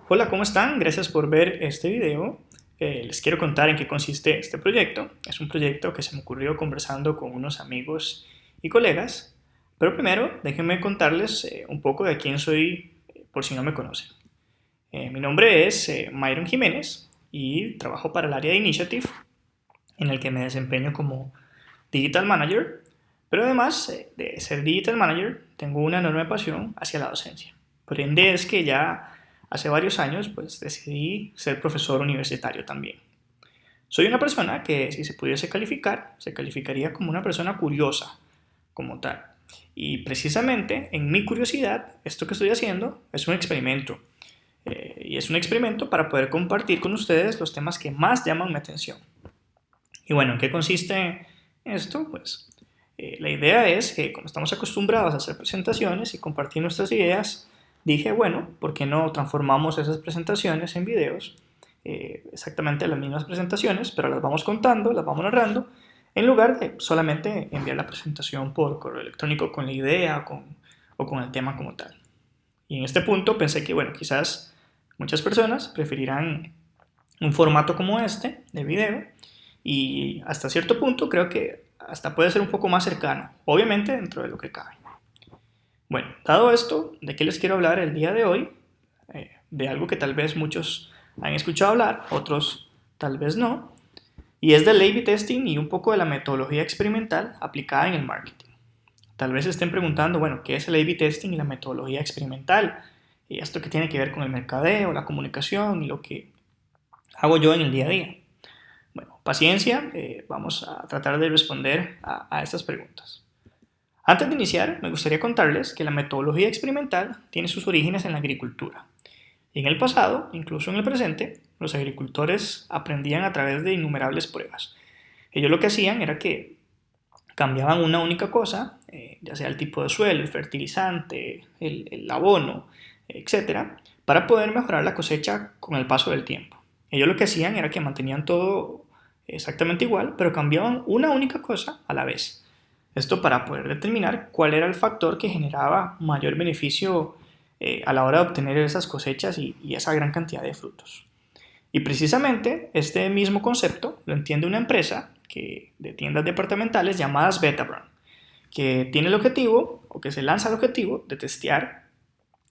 Hola, ¿cómo están? Gracias por ver este video. Les quiero contar en qué consiste este proyecto. Es un proyecto que se me ocurrió conversando con unos amigos y colegas. Pero primero, déjenme contarles un poco de quién soy, por si no me conocen. Mi nombre es Myron Jiménez y trabajo para el área de Initiative, en el que me desempeño como Digital Manager. Pero además de ser Digital Manager, tengo una enorme pasión hacia la docencia. Por ende es que ya hace varios años pues decidí ser profesor universitario también. Soy una persona que si se pudiese calificar, se calificaría como una persona curiosa, como tal. Y precisamente en mi curiosidad, esto que estoy haciendo es un experimento. Y es un experimento para poder compartir con ustedes los temas que más llaman mi atención. Y bueno, ¿en qué consiste esto? Pues la idea es que como estamos acostumbrados a hacer presentaciones y compartir nuestras ideas, dije, bueno, ¿por qué no transformamos esas presentaciones en videos? Exactamente las mismas presentaciones, pero las vamos contando, las vamos narrando, en lugar de solamente enviar la presentación por correo electrónico con la idea o con el tema como tal. Y en este punto pensé que, bueno, quizás muchas personas preferirán un formato como este, de video, y hasta cierto punto creo que hasta puede ser un poco más cercano, obviamente dentro de lo que cabe. Bueno, dado esto, ¿de qué les quiero hablar el día de hoy? De algo que tal vez muchos han escuchado hablar, otros tal vez no, y es del A/B testing y un poco de la metodología experimental aplicada en el marketing. Tal vez se estén preguntando, bueno, ¿qué es el A/B testing y la metodología experimental? Y esto que tiene que ver con el mercadeo, la comunicación y lo que hago yo en el día a día. Bueno, paciencia, vamos a tratar de responder a estas preguntas. Antes de iniciar, me gustaría contarles que la metodología experimental tiene sus orígenes en la agricultura. Y en el pasado, incluso en el presente, los agricultores aprendían a través de innumerables pruebas. Ellos lo que hacían era que cambiaban una única cosa, ya sea el tipo de suelo, el fertilizante, el abono, etcétera, para poder mejorar la cosecha con el paso del tiempo. Ellos lo que hacían era que mantenían todo exactamente igual, pero cambiaban una única cosa a la vez. Esto para poder determinar cuál era el factor que generaba mayor beneficio a la hora de obtener esas cosechas y esa gran cantidad de frutos. Y precisamente este mismo concepto lo entiende una empresa de tiendas departamentales llamadas Betabrand, que tiene el objetivo, o que se lanza el objetivo, de testear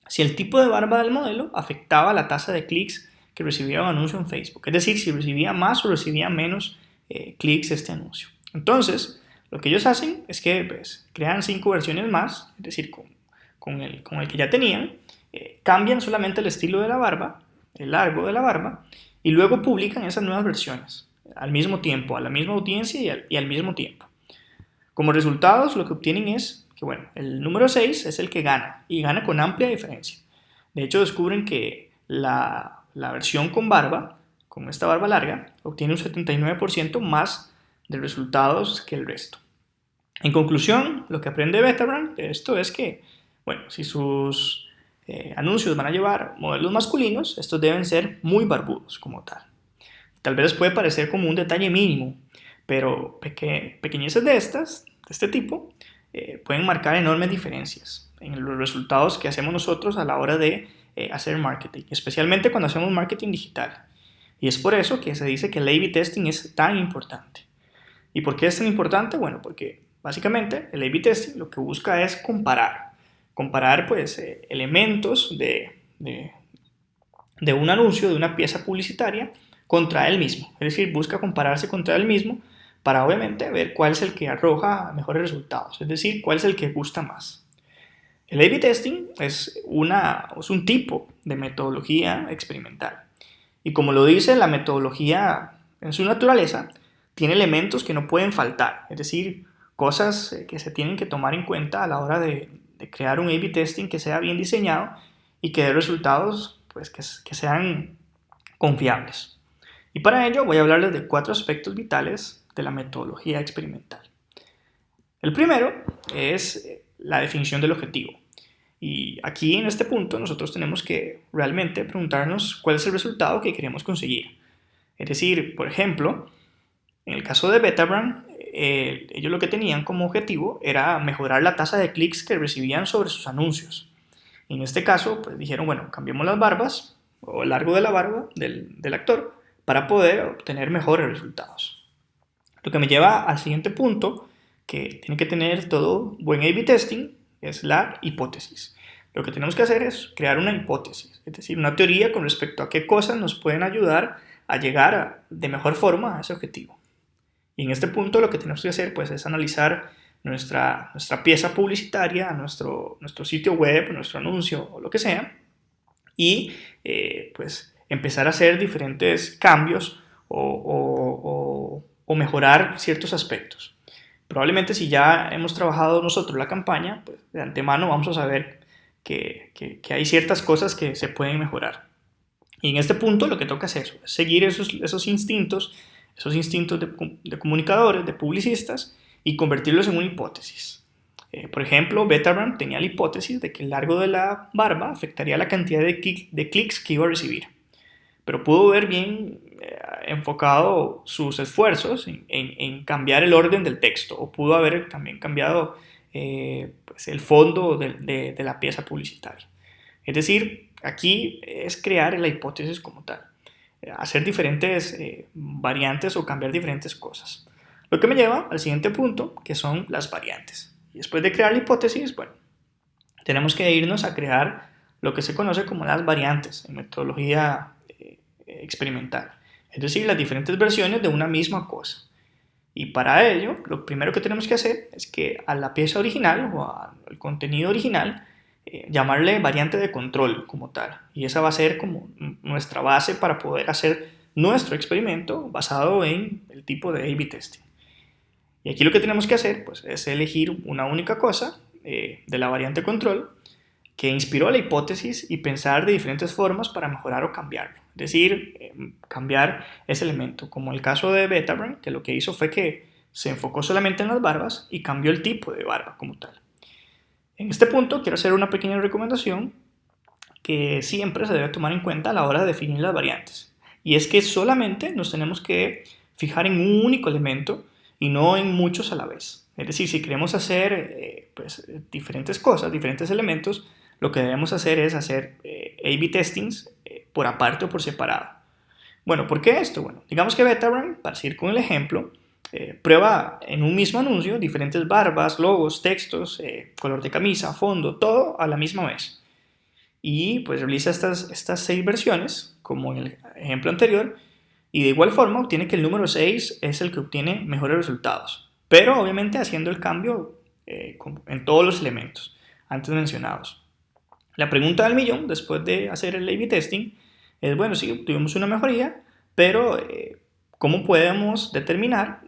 si el tipo de barba del modelo afectaba la tasa de clics que recibía un anuncio en Facebook. Es decir, si recibía más o recibía menos clics este anuncio. Entonces, lo que ellos hacen es que pues, crean 5 versiones más, es decir, con el que ya tenían, cambian solamente el estilo de la barba, el largo de la barba, y luego publican esas nuevas versiones al mismo tiempo, a la misma audiencia y al mismo tiempo. Como resultados, lo que obtienen es que, bueno, el número 6 es el que gana, y gana con amplia diferencia. De hecho, descubren que la versión con barba, con esta barba larga, obtiene un 79% más de resultados que el resto. En conclusión, lo que aprende Betabrand de esto es que, bueno, si sus anuncios van a llevar modelos masculinos, estos deben ser muy barbudos como tal. Tal vez puede parecer como un detalle mínimo, pero pequeñeces de este tipo, pueden marcar enormes diferencias en los resultados que hacemos nosotros a la hora de hacer marketing, especialmente cuando hacemos marketing digital. Y es por eso que se dice que el A/B testing es tan importante. ¿Y por qué es tan importante? Bueno, porque básicamente el A/B testing lo que busca es comparar pues elementos de un anuncio, de una pieza publicitaria contra él mismo. Es decir, busca compararse contra él mismo para obviamente ver cuál es el que arroja mejores resultados, es decir, cuál es el que gusta más. El A/B testing es un tipo de metodología experimental. Y como lo dice la metodología en su naturaleza, tiene elementos que no pueden faltar, es decir, cosas que se tienen que tomar en cuenta a la hora de crear un A/B testing que sea bien diseñado y que dé resultados pues, que sean confiables. Y para ello voy a hablarles de 4 aspectos vitales de la metodología experimental. El primero es la definición del objetivo. Y aquí en este punto nosotros tenemos que realmente preguntarnos cuál es el resultado que queremos conseguir. Es decir, por ejemplo, en el caso de Betabrand, ellos lo que tenían como objetivo era mejorar la tasa de clics que recibían sobre sus anuncios. En este caso, pues dijeron, bueno, cambiemos las barbas, o el largo de la barba del actor para poder obtener mejores resultados. Lo que me lleva al siguiente punto, que tiene que tener todo buen A/B testing, es la hipótesis. Lo que tenemos que hacer es crear una hipótesis, es decir, una teoría con respecto a qué cosas nos pueden ayudar a llegar de mejor forma a ese objetivo. Y en este punto lo que tenemos que hacer pues, es analizar nuestra pieza publicitaria, nuestro sitio web, nuestro anuncio o lo que sea, y pues empezar a hacer diferentes cambios o mejorar ciertos aspectos. Probablemente si ya hemos trabajado nosotros la campaña, pues de antemano vamos a saber que hay ciertas cosas que se pueden mejorar. Y en este punto lo que toca es eso, es seguir esos instintos de comunicadores, de publicistas, y convertirlos en una hipótesis. Por ejemplo, Betabrand tenía la hipótesis de que el largo de la barba afectaría la cantidad de clics que iba a recibir, pero pudo ver bien enfocado sus esfuerzos en cambiar el orden del texto, o pudo haber también cambiado pues el fondo de la pieza publicitaria. Es decir, aquí es crear la hipótesis como tal, hacer diferentes variantes o cambiar diferentes cosas. Lo que me lleva al siguiente punto, que son las variantes. Y después de crear la hipótesis, bueno, tenemos que irnos a crear lo que se conoce como las variantes en metodología experimental. Es decir, las diferentes versiones de una misma cosa. Y para ello, lo primero que tenemos que hacer es que a la pieza original o al contenido original, llamarle variante de control como tal. Y esa va a ser como nuestra base para poder hacer nuestro experimento basado en el tipo de A/B testing. Y aquí lo que tenemos que hacer pues, es elegir una única cosa de la variante control que inspiró la hipótesis y pensar de diferentes formas para mejorar o cambiarlo. Es decir, cambiar ese elemento, como el caso de Betabrand, que lo que hizo fue que se enfocó solamente en las barbas y cambió el tipo de barba como tal. En este punto quiero hacer una pequeña recomendación que siempre se debe tomar en cuenta a la hora de definir las variantes. Y es que solamente nos tenemos que fijar en un único elemento y no en muchos a la vez. Es decir, si queremos hacer pues, diferentes cosas, diferentes elementos, lo que debemos hacer es hacer A/B testings por aparte o por separado. Bueno, ¿por qué esto? Bueno, digamos que Betabrand, para seguir con el ejemplo, prueba en un mismo anuncio diferentes barbas, logos, textos, color de camisa, fondo, todo a la misma vez. Y pues realiza estas 6 versiones, como en el ejemplo anterior, y de igual forma obtiene que el número 6 es el que obtiene mejores resultados, pero obviamente haciendo el cambio en todos los elementos antes mencionados. La pregunta del millón, después de hacer el A/B testing, es, bueno, sí, tuvimos una mejoría, pero ¿cómo podemos determinar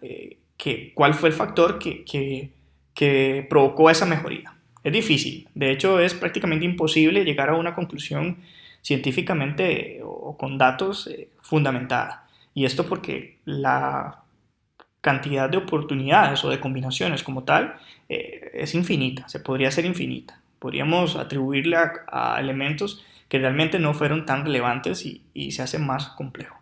cuál fue el factor que provocó esa mejoría? Es difícil, de hecho es prácticamente imposible llegar a una conclusión científicamente o con datos fundamentada. Y esto porque la cantidad de oportunidades o de combinaciones como tal es infinita, se podría hacer infinita. Podríamos atribuirle a elementos que realmente no fueron tan relevantes y se hace más complejo.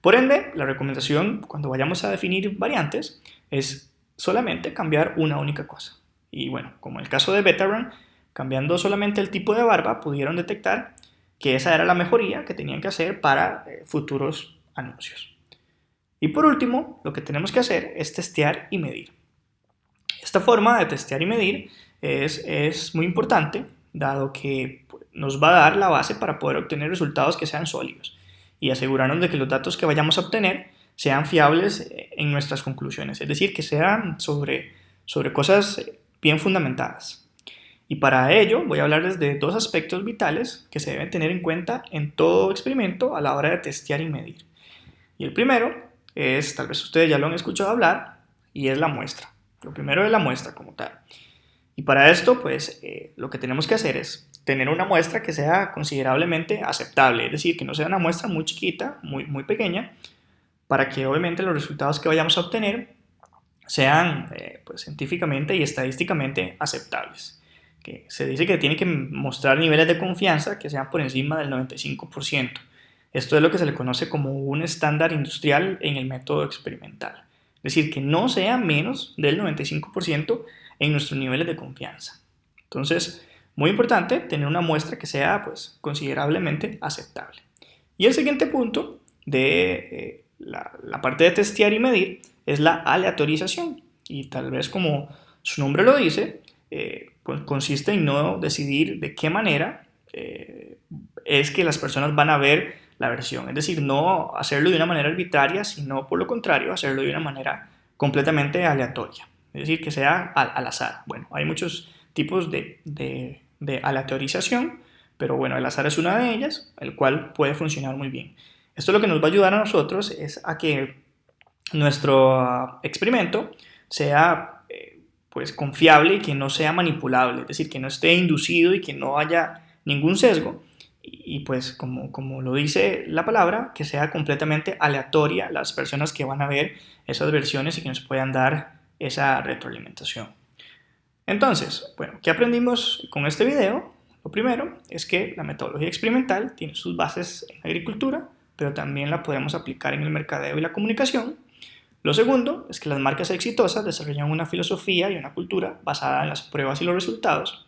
Por ende, la recomendación cuando vayamos a definir variantes es solamente cambiar una única cosa. Y bueno, como en el caso de Betabrand, cambiando solamente el tipo de barba, pudieron detectar que esa era la mejoría que tenían que hacer para futuros anuncios. Y por último, lo que tenemos que hacer es testear y medir. Esta forma de testear y medir es muy importante, dado que nos va a dar la base para poder obtener resultados que sean sólidos y asegurarnos de que los datos que vayamos a obtener sean fiables en nuestras conclusiones, es decir, que sean sobre cosas bien fundamentadas. Y para ello voy a hablarles de 2 aspectos vitales que se deben tener en cuenta en todo experimento a la hora de testear y medir. Y el primero es, tal vez ustedes ya lo han escuchado hablar, y es la muestra. Lo primero es la muestra como tal. Y para esto, pues, lo que tenemos que hacer es tener una muestra que sea considerablemente aceptable, es decir, que no sea una muestra muy chiquita, muy pequeña, para que obviamente los resultados que vayamos a obtener sean pues, científicamente y estadísticamente aceptables. Que se dice que tiene que mostrar niveles de confianza que sean por encima del 95%. Esto es lo que se le conoce como un estándar industrial en el método experimental. Es decir, que no sea menos del 95% en nuestros niveles de confianza. Entonces, muy importante tener una muestra que sea pues, considerablemente aceptable. Y el siguiente punto de la parte de testear y medir es la aleatorización. Y tal vez como su nombre lo dice, pues consiste en no decidir de qué manera es que las personas van a ver la versión. Es decir, no hacerlo de una manera arbitraria, sino por lo contrario, hacerlo de una manera completamente aleatoria. Es decir, que sea al azar. Bueno, hay muchos tipos de aleatorización, pero bueno, el azar es una de ellas, el cual puede funcionar muy bien. Esto lo que nos va a ayudar a nosotros es a que nuestro experimento sea pues confiable y que no sea manipulable, es decir, que no esté inducido y que no haya ningún sesgo y pues como lo dice la palabra, que sea completamente aleatoria las personas que van a ver esas versiones y que nos puedan dar esa retroalimentación. Entonces, bueno, ¿qué aprendimos con este video? Lo primero es que la metodología experimental tiene sus bases en la agricultura, pero también la podemos aplicar en el mercadeo y la comunicación. Lo segundo es que las marcas exitosas desarrollan una filosofía y una cultura basada en las pruebas y los resultados.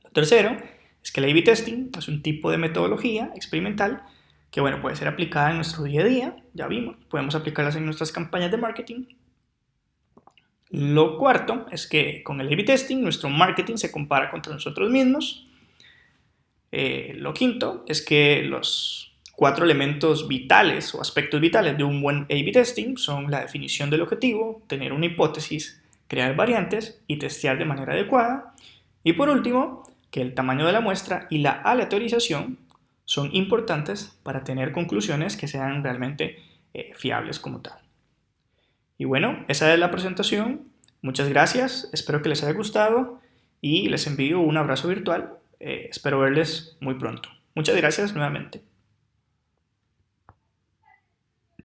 Lo tercero es que el A/B testing es un tipo de metodología experimental que bueno, puede ser aplicada en nuestro día a día, ya vimos, podemos aplicarlas en nuestras campañas de marketing. Lo cuarto es que con el A/B testing nuestro marketing se compara contra nosotros mismos. Lo quinto es que los 4 elementos vitales o aspectos vitales de un buen A/B testing son la definición del objetivo, tener una hipótesis, crear variantes y testear de manera adecuada. Y por último, que el tamaño de la muestra y la aleatorización son importantes para tener conclusiones que sean realmente fiables como tal. Y bueno, esa es la presentación. Muchas gracias, espero que les haya gustado y les envío un abrazo virtual. Espero verles muy pronto. Muchas gracias nuevamente.